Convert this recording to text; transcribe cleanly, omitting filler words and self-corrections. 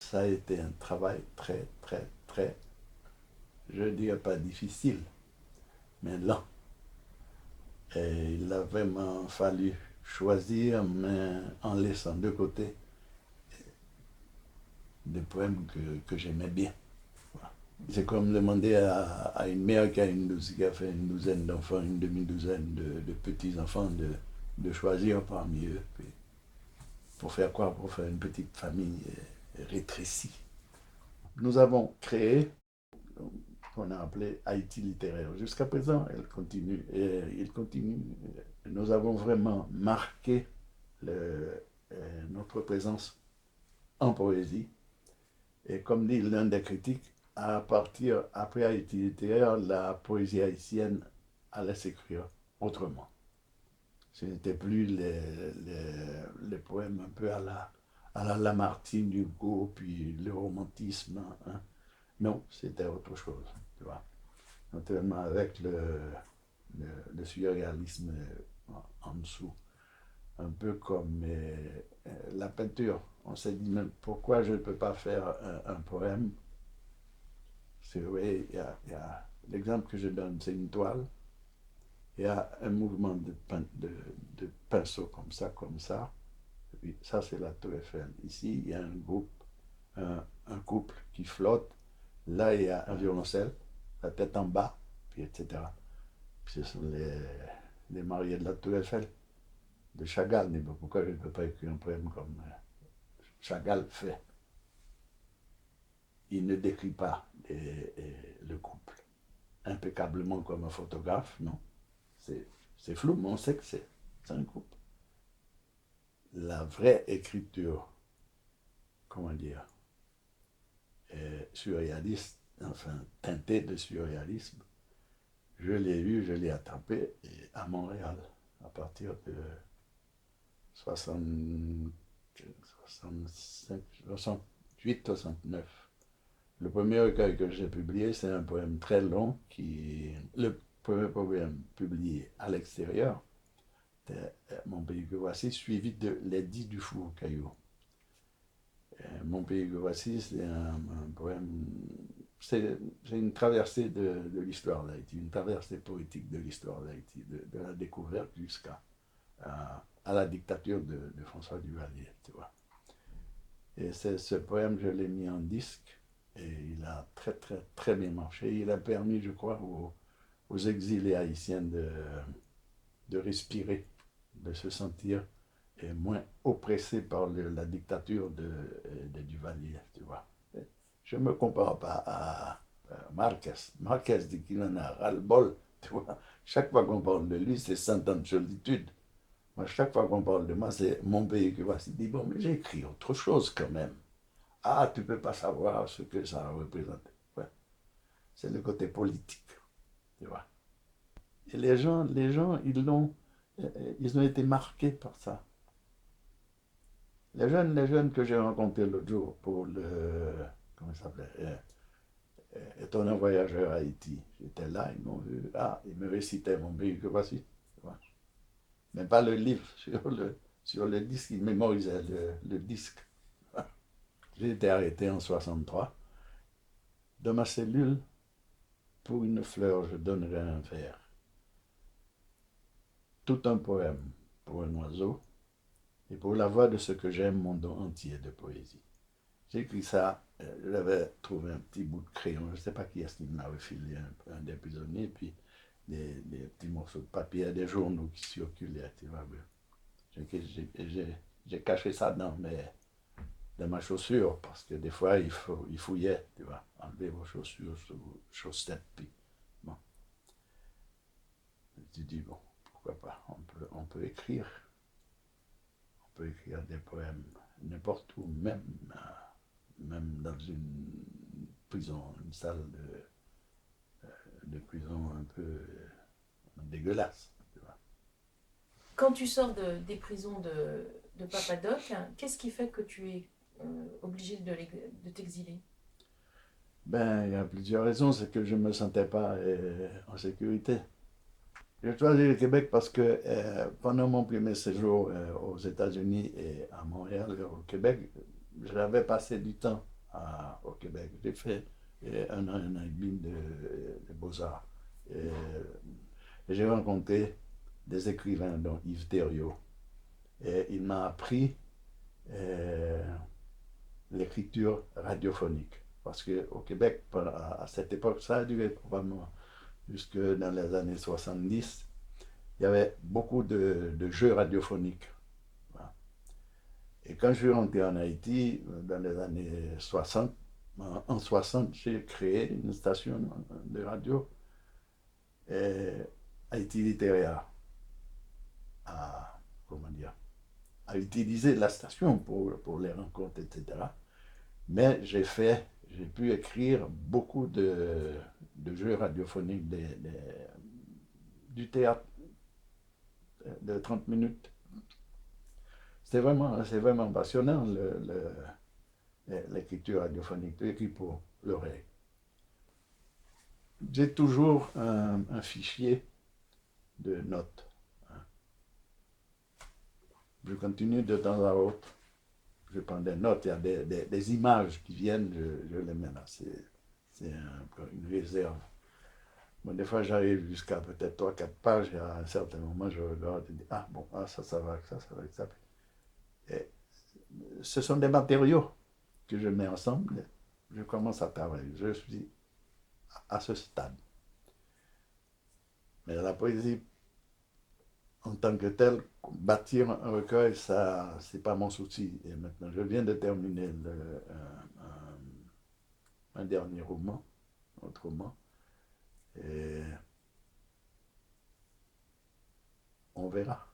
ça a été un travail très, très, très, je ne dirais pas difficile, mais lent. Et il a vraiment fallu choisir, mais en laissant de côté des poèmes que j'aimais bien. Voilà. C'est comme demander à une mère qui a fait une douzaine d'enfants, une demi-douzaine de petits-enfants, de choisir parmi eux. Puis pour faire quoi? Pour faire une petite famille rétrécie. Nous avons créé qu'on a appelé Haïti littéraire. Jusqu'à présent, elle continue. Et il continue. Nous avons vraiment marqué notre présence en poésie. Et comme dit l'un des critiques, à partir, après Haïti littéraire, la poésie haïtienne allait s'écrire autrement. Ce n'était plus les poèmes un peu à la Lamartine, Hugo, puis le romantisme. Hein. Non, c'était autre chose. Tu vois. Notamment avec le surréalisme en dessous. Un peu comme la peinture. On s'est dit, mais pourquoi je ne peux pas faire un poème? C'est vrai, l'exemple que je donne, c'est une toile. Il y a un mouvement de pinceau comme ça. Et puis ça, c'est la tour Eiffel. Ici, il y a un couple qui flotte. Là, il y a un violoncelle, la tête en bas, puis etc. Puis ce sont les mariés de la tour Eiffel, de Chagall. Mais pourquoi je ne peux pas écrire un poème comme Chagall fait? Il ne décrit pas le couple impeccablement comme un photographe, non. C'est flou, mais on sait que c'est un couple. La vraie écriture, comment dire, surréaliste, enfin teintée de surréalisme, je l'ai eu, je l'ai attrapé à Montréal, à partir de 60, 65, 68, 69. Le premier recueil que j'ai publié, c'est un poème très long, le premier poème publié à l'extérieur, Mon pays que voici, suivi de L'édit du Four Caillou. Mon pays que voici, c'est un poème, c'est une traversée de l'histoire d'Haïti, une traversée poétique de l'histoire d'Haïti, de la découverte jusqu'à à la dictature de François Duvalier, tu vois. Et ce poème, je l'ai mis en disque et il a très, très, très bien marché. Il a permis, je crois, aux exilés haïtiens de respirer, de se sentir moins oppressés par la dictature de Duvalier, tu vois. Je ne me compare pas à Marquez. Marquez dit qu'il en a ras-le-bol, tu vois. Chaque fois qu'on parle de lui, c'est 100 ans de solitude. Moi, chaque fois qu'on parle de moi, c'est mon pays que voici. Il dit, bon, mais j'ai écrit autre chose quand même. Ah, tu ne peux pas savoir ce que ça a représenté. Ouais. C'est le côté politique, tu vois. Et les gens ils ont été marqués par ça. Les jeunes que j'ai rencontrés l'autre jour pour comment ça s'appelait, étonnant voyageur à Haïti. J'étais là, ils m'ont vu, ah, ils me récitaient mon pays que voici. Tu vois. Mais pas le livre, sur le disque, ils mémorisaient le disque. J'ai été arrêté en 63. Dans ma cellule, pour une fleur, je donnerais un vers. Tout un poème pour un oiseau, et pour la voix de ce que j'aime, mon don entier de poésie. J'ai écrit ça, j'avais trouvé un petit bout de crayon, je ne sais pas qui est-ce qui me l'avait filé, un des prisonniers, puis des petits morceaux de papier, des journaux qui circulaient, tu vois. J'ai caché ça dans ma chaussure, parce que des fois, il fouillait, tu vois, enlever vos chaussures sous vos chaussettes, puis bon. Tu dis, bon, pourquoi pas, on peut écrire des poèmes n'importe où, même dans une prison, une salle de prison un peu dégueulasse. Tu vois. Quand tu sors des prisons de Papadoc, qu'est-ce qui fait que tu es obligé de t'exiler? Ben, il y a plusieurs raisons. C'est que je ne me sentais pas en sécurité. J'ai choisi le Québec parce que pendant mon premier séjour aux États-Unis et à Montréal, au Québec, j'avais passé du temps au Québec. J'ai fait un an et demi de beaux-arts. Et j'ai rencontré des écrivains, dont Yves Thériault. Et il m'a appris l'écriture radiophonique. Parce qu'au Québec, à cette époque, ça a duré probablement jusque dans les années 70, il y avait beaucoup de jeux radiophoniques. Voilà. Et quand je suis rentré en Haïti, dans les années 60, en 60, j'ai créé une station de radio, Haïti Littéraire, à, comment dire, à utiliser la station pour les rencontres, etc. Mais j'ai pu écrire beaucoup de jeux radiophoniques, du théâtre de 30 minutes. C'est vraiment passionnant, l'écriture radiophonique, écrit pour l'oreille. J'ai toujours un fichier de notes. Je continue de temps à autre. Je prends des notes, il y a des images qui viennent, je les mets là. C'est une réserve. Bon, des fois, j'arrive jusqu'à peut-être 3-4 pages, et à un certain moment, je regarde et dis, ah bon, ah, ça va avec ça, ça va avec ça. Et ce sont des matériaux que je mets ensemble. Je commence à travailler. Je suis à ce stade. Mais la poésie, en tant que telle, bâtir un recueil, ça, c'est pas mon souci. Et maintenant, je viens de terminer un dernier roman, autrement. Et on verra.